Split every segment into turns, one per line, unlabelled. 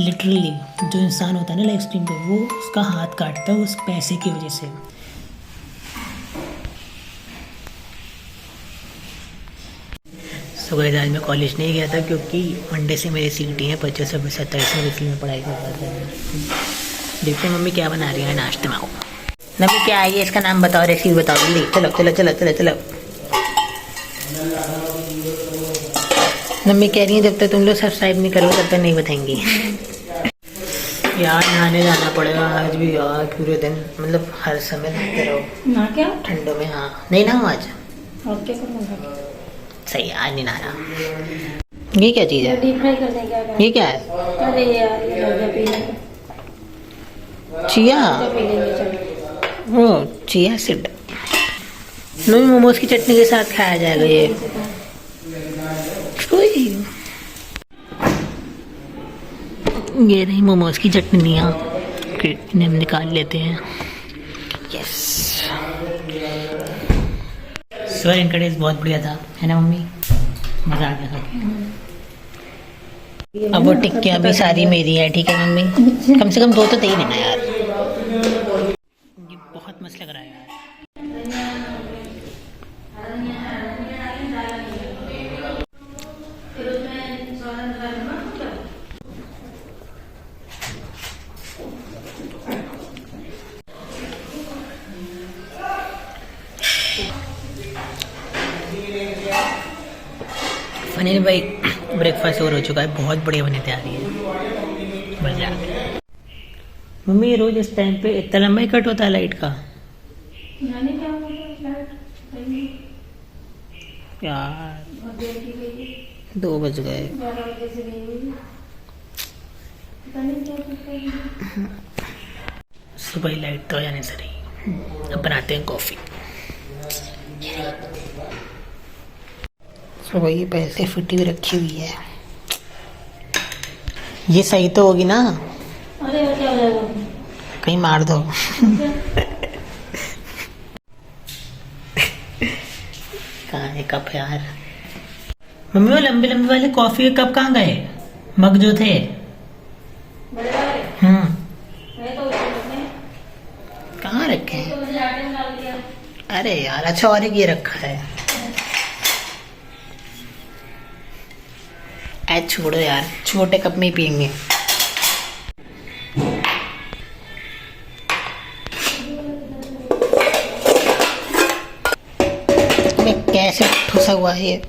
Literally जो इंसान होता है ना लाइव स्ट्रीम पे, वो उसका हाथ काटता है उस पैसे की वजह से। सुबह आज मैं कॉलेज नहीं गया था क्योंकि मंडे से मेरी सीटी है 25 और 27 में, इसलिए मैं पढ़ाई कर रहा था। देखते हैं मम्मी क्या बना रही है नाश्ते में। मम्मी क्या है ये, इसका नाम बताओ, रेसिपी बताओ जल्दी। चलो चलो चलो चलो चलो। मम्मी कह रही है जब तक तुम लोग सब्सक्राइब नहीं करो तब तक नहीं बताएंगी। यार नहाने जाना पड़ेगा आज भी यार, पूरे दिन मतलब हर समय नहाते रहो
ना क्या
ठंडों में। हाँ नहीं नहाऊँ आज,
और क्या करूँगा?
सही है आज नहीं नहाना। ये क्या चीज़ है,
डीप फ्राई कर देंगे।
ये क्या है?
अरे यार ये हो गया पीने
चिया,
तो पी लेंगे चलो।
वो चिया सीड मम्मी मोमोज की चटनी के साथ खाया जाएगा ये। ये रही मोमोज की चटनियाँ, इन्हें हम निकाल लेते हैं। यस सर, इनका टेस्ट बहुत बढ़िया था, है ना मम्मी? मज़ा आ गया खा के। अब वो टिक्कियाँ भी सारी मेरी है, ठीक है मम्मी? कम से कम 2 तो दे ही देना यार। ये बहुत मस्त लग रहा है यार। अनिल भाई ब्रेकफास्ट और हो चुका है, बहुत बढ़िया बने तैयारी है, मजा आ गया। मम्मी रोज इस टाइम पे इतना लंबा ही कट होता है लाइट का यार? 2 बज गए। सुबह ही लाइट तो जाने से रही। अब बनाते हैं कॉफी। सुबह ये पैसे फटी हुई रखी हुई है, ये सही तो होगी ना?
अरे क्या हो जाएगा?
कहीं मार दो। कहाँ है कप यार? मम्मी वो लंबे लंबे वाले कॉफी के कप कहाँ गए? मग जो थे।
बड़े वाले मैं तो
कहाँ रखे हैं? अरे यार अच्छा, और एक ये रखा है। छोड़ो यार, छोटे कप में ही पियेंगे। कैसे ठुसा हुआ है ये?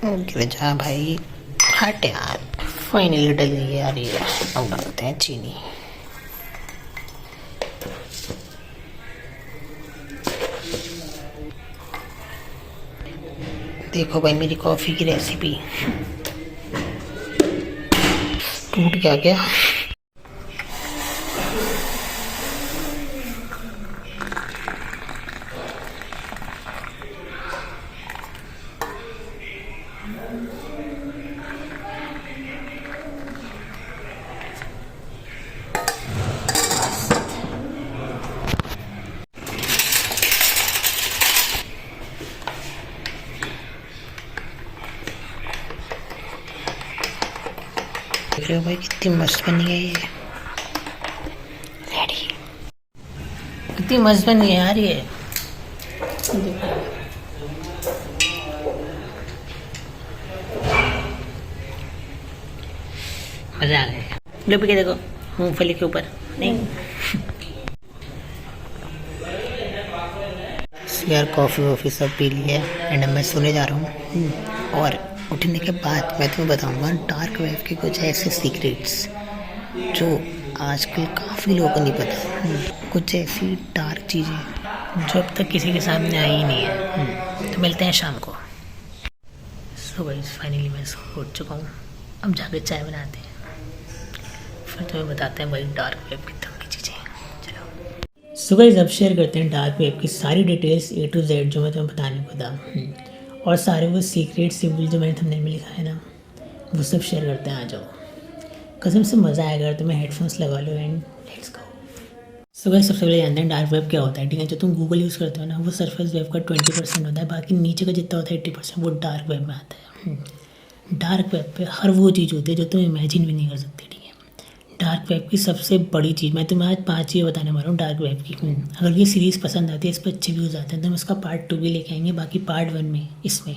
गिर जा भाई, हट यार। फाइनली डल गई यार ये। अब डालते हैं चीनी। देखो भाई मेरी कॉफ़ी की रेसिपी टूट गया क्या? देख रहे हो भाई कितनी मस्त बनी है ये। रेडी, कितनी मस्त बनी है यार ये। मजा आ गया। लो पी के देखो, मूंगफली के ऊपर नहीं। यार कॉफ़ी वॉफ़ी सब पी ली है एंड मैं सोने जा रहा हूँ। और उठने के बाद मैं तुम्हें बताऊंगा डार्क वेब के कुछ ऐसे सीक्रेट्स जो आजकल काफ़ी लोगों को नहीं पता। कुछ ऐसी डार्क चीज़ें जो अब तक किसी के सामने आई ही नहीं है। तो मिलते हैं शाम को। सो गाइस फाइनली मैं उठ चुका हूँ, अब जाकर चाय बनाते हैं, फिर तुम्हें बताते हैं भाई डार्क वेब की तरह की चीज़ें। चलो सो गाइस अब शेयर करते हैं डार्क वेब की सारी डिटेल्स A to Z जो मैं तुम्हें बताने को था। और सारे वो सीक्रेट सिंबल जो मैंने थंबनेल में लिखा है ना, वो सब शेयर करते हैं। आ जाओ, कसम से मज़ा आएगा अगर तुम्हें हेडफोन्स लगा लो and let's go. So guys सबसे पहले जानते हैं डार्क वेब क्या होता है। ठीक है, जो तुम गूगल यूज़ करते हो ना वो सरफेस वेब का 20% होता है, बाकी नीचे का जितना होता है 80% वो डार्क वेब में आता है। डार्क वेब पे हर वो चीज़ होती है जो तुम इमेजिन भी नहीं कर सकते। ठीक है, डार्क वेब की सबसे बड़ी चीज़ मैं तुम्हें आज 5 चीज़ें बताने वाला हूँ डार्क वेब की। अगर ये सीरीज़ पसंद आती है, इस पर अच्छे व्यूज़ आते हैं तो हम इसका पार्ट 2 भी लेके आएंगे। बाकी पार्ट 1 में इसमें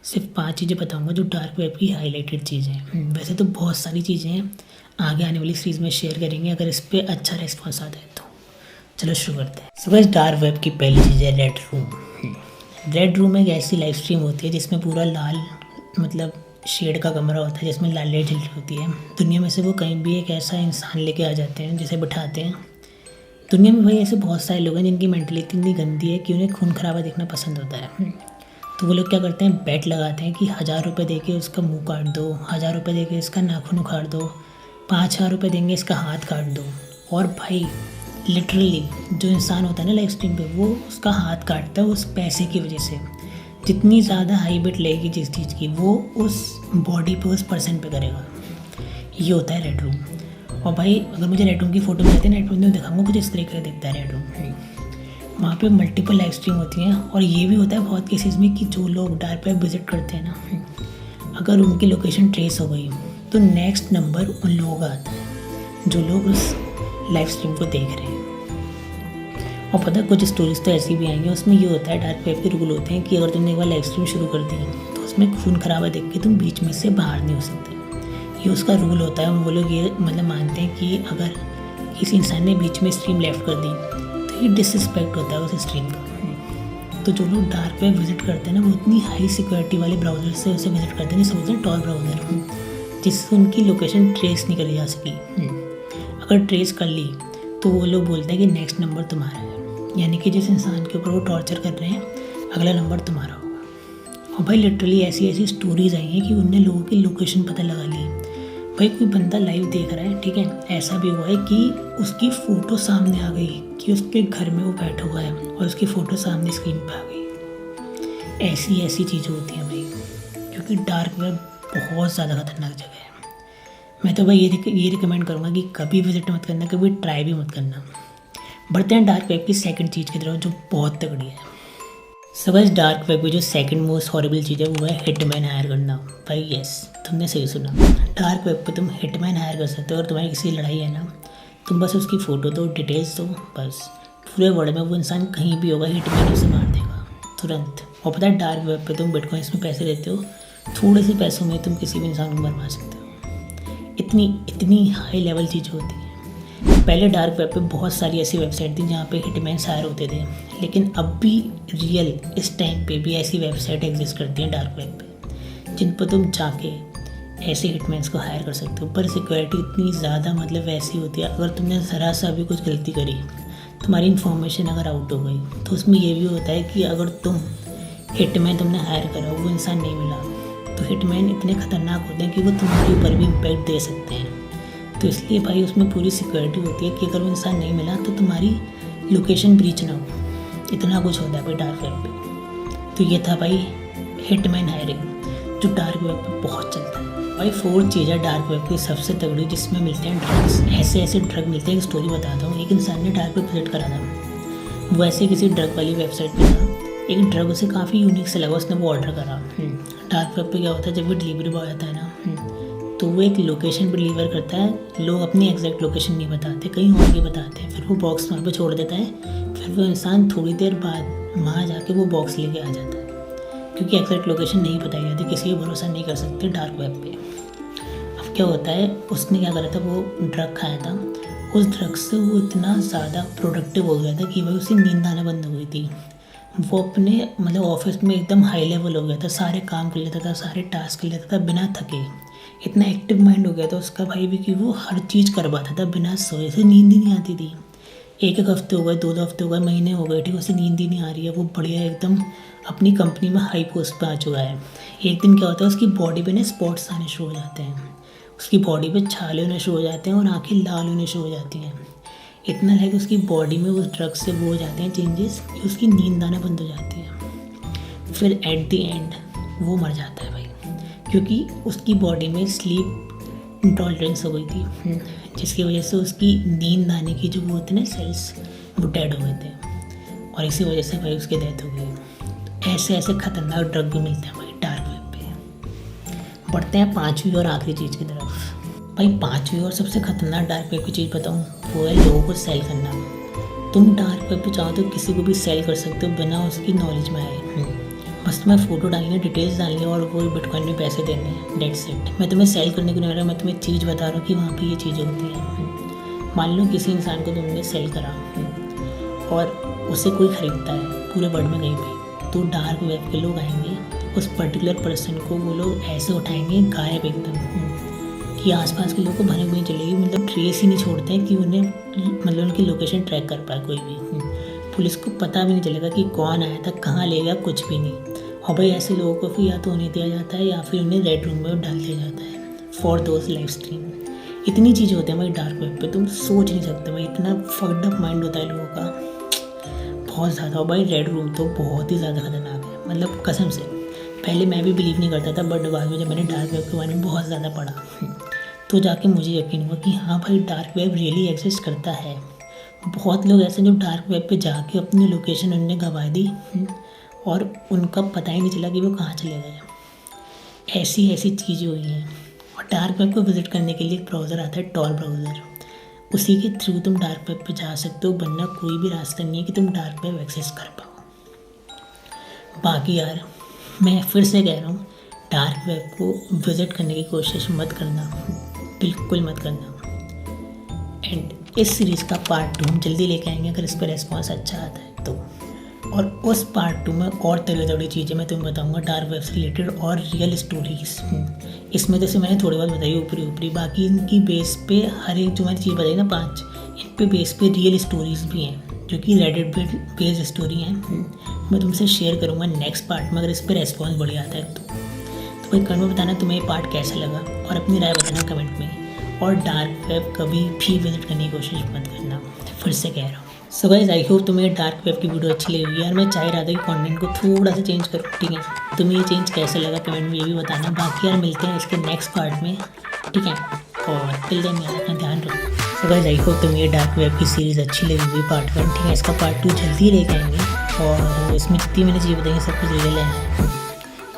सिर्फ 5 चीज़ें बताऊंगा जो डार्क वेब की हाईलाइटेड चीज़ें हैं। वैसे तो बहुत सारी चीज़ें हैं, आगे आने वाली सीरीज़ में शेयर करेंगे अगर इस पर अच्छा रिस्पॉन्स आता है तो। चलो शुरू करते हैं। सो गाइस डार्क वेब की पहली चीज़ है रेड रूम। रेड रूम एक ऐसी लाइव स्ट्रीम होती है जिसमें पूरा लाल मतलब शेड का कमरा होता है, जिसमें लाल लाइट जल रही होती है। दुनिया में से वो कहीं भी एक ऐसा इंसान लेके आ जाते हैं जिसे बिठाते हैं। दुनिया में भाई ऐसे बहुत सारे लोग हैं जिनकी मेंटलिटी इतनी गंदी है कि उन्हें खून खराबा देखना पसंद होता है। तो वो लोग क्या करते हैं, बेट लगाते हैं कि 1000 रुपये दे के उसका मुँह काट दो, 1000 रुपये दे के इसका नाखून उखाड़ दो, 5000 रुपये देंगे इसका हाथ काट दो। और भाई लिटरली जो इंसान होता है ना लाइव स्ट्रीम पे, वो उसका हाथ काटता है उस पैसे की वजह से। जितनी ज़्यादा हाई बेट लगेगी जिस चीज़ की, वो उस बॉडी पे उस पर्सन पे करेगा। ये होता है रेड रूम। और भाई अगर मुझे रेड रूम की फ़ोटो मिलती है, रेड रूम में दिखाऊंगा कुछ इस तरीके का दिखता है रेड रूम। वहाँ पे मल्टीपल लाइव स्ट्रीम होती हैं। और ये भी होता है बहुत केसेस में कि जो लोग डार्क वेब विजिट करते हैं ना, अगर उनकी लोकेशन ट्रेस हो गई तो नेक्स्ट नंबर उन लोगों का आता है जो लोग उस लाइव स्ट्रीम को देख रहे हैं। और पता है कुछ स्टोरीज तो ऐसी भी आएंगी, उसमें ये होता है डार्क वेब के रूल होते हैं कि अगर तुमने एक बार लाइव स्ट्रीम शुरू कर दी तो उसमें खून खराबा देख के तुम बीच में से बाहर नहीं हो सकते। ये उसका रूल होता है। वो लोग ये मतलब मानते हैं कि अगर किसी इंसान ने बीच में स्ट्रीम लेफ्ट कर दी तो ये डिसरिस्पेक्ट होता है उस स्ट्रीम का। तो जो लोग डार्क वेब विजिट करते हैं ना, वो इतनी हाई सिक्योरिटी वाले ब्राउज़र से उसे विजिट करते हैं, समझते हैं टॉर ब्राउज़र, जिससे उनकी लोकेशन ट्रेस नहीं करी जा सकी। अगर ट्रेस कर ली तो वो लोग बोलते हैं कि नेक्स्ट नंबर तुम्हारा है, यानी कि जिस इंसान के ऊपर वो टॉर्चर कर रहे हैं अगला नंबर तुम्हारा होगा। और भाई लिटरली ऐसी ऐसी स्टोरीज आई हैं कि उनने लोगों की लोकेशन पता लगा ली। भाई कोई बंदा लाइव देख रहा है, ठीक है, ऐसा भी हुआ है कि उसकी फ़ोटो सामने आ गई कि उसके घर में वो बैठा हुआ है और उसकी फ़ोटो सामने स्क्रीन पर आ गई। ऐसी ऐसी चीज़ें होती हैं भाई, क्योंकि डार्क वेब बहुत ज़्यादा खतरनाक जगह है। मैं तो भाई ये रिकमेंड करूँगा कि कभी विजिट मत करना, कभी ट्राई भी मत करना। बढ़ते हैं डार्क वेब की सेकंड चीज़ की तरफ जो बहुत तगड़ी है। सब इस डार्क वेब की जो सेकंड मोस्ट हॉरिबल चीज़ है वो है हिटमैन हायर करना। भाई यस, तुमने सही सुना। डार्क वेब पे तुम हिटमैन हायर कर सकते हो। और तुम्हारी किसी लड़ाई है ना, तुम बस उसकी फ़ोटो दो, डिटेल्स दो, बस पूरे वर्ल्ड में वो इंसान कहीं भी होगा, हिटमैन उसे मार देगा तुरंत। और पता है डार्क वेब पे तुम बिटकॉइंस में पैसे देते हो, थोड़े से पैसों में तुम किसी भी इंसान को मरवा सकते हो। इतनी हाई लेवल चीज़ें होती हैं। पहले डार्क वेब पे बहुत सारी ऐसी वेबसाइट थी जहाँ पे हिटमैन हायर होते थे, लेकिन अब भी रियल इस टाइम पे भी ऐसी वेबसाइट एग्जिस्ट करती हैं डार्क वेब पे, जिन पर तुम जाके ऐसे हिटमैन्स को हायर कर सकते हो। पर सिक्योरिटी इतनी ज़्यादा मतलब वैसी होती है, अगर तुमने ज़रा सा भी कुछ गलती करी, तुम्हारी इन्फॉर्मेशन अगर आउट हो गई, तो उसमें ये भी होता है कि अगर हिटमैन तुमने हायर करा वो इंसान नहीं मिला, तो हिटमैन इतने खतरनाक होते हैं कि वो तुम्हारे ऊपर भी इम्पैक्ट दे सकते हैं। तो इसलिए भाई उसमें पूरी सिक्योरिटी होती है कि अगर वो इंसान नहीं मिला तो तुम्हारी लोकेशन ब्रीच ना हो। इतना कुछ होता है भाई डार्क वेब पे। तो ये था भाई हिटमैन हायरिंग, जो डार्क वेब पे बहुत चलता है। भाई फोर्थ चीज़ है डार्क वेब की सबसे तगड़ी, जिसमें मिलते हैं ड्रग्स। ऐसे ड्रग मिलते हैं। एक स्टोरी बताता हूँ। एक इंसान ने डार्क वेब विजिट करा था। वो ऐसे किसी ड्रग वाली वेबसाइट पर था। एक ड्रग उसे काफ़ी यूनिक से लगा, उसने वो ऑर्डर करा। डार्क वेब पे क्या होता है, जब वो डिलीवरी बॉय आता है ना, तो वो एक लोकेशन पर डिलीवर करता है। लोग अपनी एग्जैक्ट लोकेशन नहीं बताते, कहीं और की बताते हैं। फिर वो बॉक्स वहाँ पे छोड़ देता है। फिर वो इंसान थोड़ी देर बाद वहाँ जाके वो बॉक्स लेके आ जाता है, क्योंकि एग्जैक्ट लोकेशन नहीं बताई जाती। किसी पर भरोसा नहीं कर सकते डार्क वेब पे। अब क्या होता है, उसने क्या करा था, वो ड्रग खाया था। उस ड्रग से वो इतना ज़्यादा प्रोडक्टिव हो गया था कि भाई उसे नींद आना बंद हो गई थी। वो अपने मतलब ऑफिस में एकदम हाई लेवल हो गया था, सारे काम कर लेता था, सारे टास्क कर लेता था बिना थके। इतना एक्टिव माइंड हो गया था उसका भाई भी कि वो हर चीज़ कर पाता था बिना सोए। से नींद ही नहीं आती थी। एक हफ्ते हो गए, 2 हफ्ते हो गए, महीने हो गए, ठीक, उसे नींद ही नहीं आ रही है। वो बढ़िया एकदम अपनी कंपनी में हाई पोस्ट पे आ चुका है। एक दिन क्या होता है, उसकी बॉडी पे ना स्पॉट्स आने शुरू हो जाते हैं, उसकी बॉडी पे छाले होने शुरू हो जाते हैं और आँखें लाल होने शुरू हो जाती हैं। इतना है कि उसकी बॉडी में उस ड्रग से वो हो जाते हैं चेंजेस कि उसकी नींद आना बंद हो जाती है। फिर एट द एंड वो मर जाता है भाई, क्योंकि उसकी बॉडी में स्लीप इंटॉलरेंस हो गई थी, जिसकी वजह से उसकी नींद आने की जो वो होते हैं ना सेल्स, वो डेड हो गए थे और इसी वजह से भाई उसकी डेथ हो गई। ऐसे ऐसे खतरनाक ड्रग भी मिलते हैं भाई डार्क वेब पे। बढ़ते हैं 5वीं और आखिरी चीज़ की तरफ। भाई 5वीं और सबसे खतरनाक डार्क वेब की चीज़ बताऊँ, वो है लोगों को सेल करना। तुम डार्क वेब पे चाहो तो किसी को भी सेल कर सकते हो बिना उसकी नॉलेज में आए। बस तुम्हें फ़ोटो डालनी है, डिटेल्स डालनी है और वो बिटकॉइन में पैसे देने हैं, डेट्स इट। मैं तुम्हें सेल करने को नहीं आ रहा, मैं तुम्हें चीज़ बता रहा हूँ कि वहाँ पे ये चीज़ें होती हैं। मान लो किसी इंसान को तुमने सेल करा और उसे कोई ख़रीदता है पूरे वर्ल्ड में कहीं पे, तो डार्क वेब के लोग आएंगे, उस पर्टिकुलर पर्सन को वो लोग ऐसे उठाएंगे गायब एकदम कि आसपास के लोगों को भनक भी नहीं चलेगी, मतलब ट्रेस ही नहीं छोड़ते हैं कि उन्हें मतलब उनकी लोकेशन ट्रैक कर पाए कोई भी। पुलिस को पता भी नहीं चलेगा कि कौन आया था, कहाँ ले गया, कुछ भी नहीं। और भाई ऐसे लोगों को फिर या तो उन्हें दिया जाता है या फिर उन्हें रेड रूम में डाल दिया जाता है फॉर दोज लाइव स्ट्रीम। इतनी चीज़ें होती हैं भाई डार्क वेब पे, तुम सोच नहीं सकते भाई, इतना फक्ड अप माइंड होता है लोगों का बहुत ज़्यादा। और भाई रेड रूम तो बहुत ही ज़्यादा खतरनाक है, मतलब कसम से। पहले मैं भी बिलीव नहीं करता था, बट बाद में जब मैंने डार्क वेब के बारे में बहुत ज़्यादा पढ़ा तो जाके मुझे यकीन हुआ कि हाँ भाई डार्क वेब रियली एग्जिस्ट करता है। बहुत लोग ऐसे जो डार्क वेब पे जाके अपनी लोकेशन उन्होंने गंवा दी और उनका पता ही नहीं चला कि वो कहाँ चले गए। ऐसी ऐसी चीज़ें हुई हैं। और डार्क वेब को विज़िट करने के लिए एक ब्राउज़र आता है टॉर ब्राउज़र, उसी के थ्रू तुम डार्क वेब पे जा सकते हो, वरना कोई भी रास्ता नहीं है कि तुम डार्क वेब एक्सेस कर पाओ। बाकी यार मैं फिर से कह रहा हूँ, डार्क वेब को विज़िट करने की कोशिश मत करना, बिल्कुल मत करना। एंड इस सीरीज़ का पार्ट 2 हम जल्दी लेके आएंगे अगर इस पर रेस्पॉन्स अच्छा आता है तो। और उस पार्ट 2 में और तगड़ी चीज़ें मैं तुम्हें बताऊंगा डार्क वेब से रिलेटेड और रियल स्टोरीज। इसमें जैसे मैंने थोड़ी बहुत बताई ऊपरी, बाकी इनकी बेस पे हर एक जो मैंने चीज़ बताई ना 5, इन पे बेस पे रियल स्टोरीज भी हैं जो कि रेडिट बेस्ड स्टोरी हैं। मैं तुमसे शेयर करूँगा नेक्स्ट पार्ट में अगर इस पर रेस्पॉन्स बढ़िया आता है तो भाई कमेंट में बताना तुम्हें ये पार्ट कैसा लगा और अपनी राय बताना कमेंट में। और डार्क वेब कभी भी विजिट करने की कोशिश मत करना, फिर से कह रहा हूँ। सो गाइस आई होप तुम्हें डार्क वेब की वीडियो अच्छी लगी यार। मैं चाह रहा था कि कंटेंट को थोड़ा सा चेंज करूँ, ठीक है। तुम्हें ये चेंज कैसा लगा कमेंट में ये भी बताना। बाकी यार मिलते हैं इसके नेक्स्ट पार्ट में, ठीक है। और टिल देन यार अपना ध्यान रखो। सो गाइस आई होप तुम्हें ये डार्क वेब की सीरीज़ अच्छी लगी हुई पार्ट 1, ठीक है। इसका पार्ट 2 जल्दी लेके आएंगे और इसमें जितनी मैंने चीज़ बताई सब कुछ रियल है।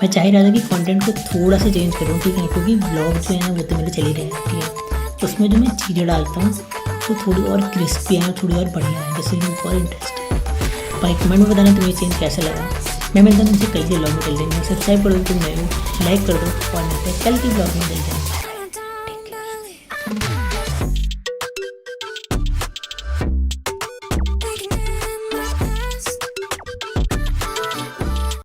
मैं चाह रहा था कि कंटेंट को थोड़ा सा चेंज करूँ, ठीक है, क्योंकि ब्लॉग जो है वो तो मेरे चले रहे हैं, ठीक है। उसमें जो मैं चीज़ें डालता हूँ तो थोड़ी और क्रिस्पी है, थोड़ी और बढ़िया है, जैसे लोगों और इंटरेस्ट है। भाई कमेंट में बताना तुम्हें चेंज कैसा लगा। मैं मिलता हूँ तुमसे कल के ब्लॉग में, कल देंगे। सब्सक्राइब कर दो तुम नए हो, लाइक कर दो और मिलते हैं कल के ब्लॉग में, मिलते हैं।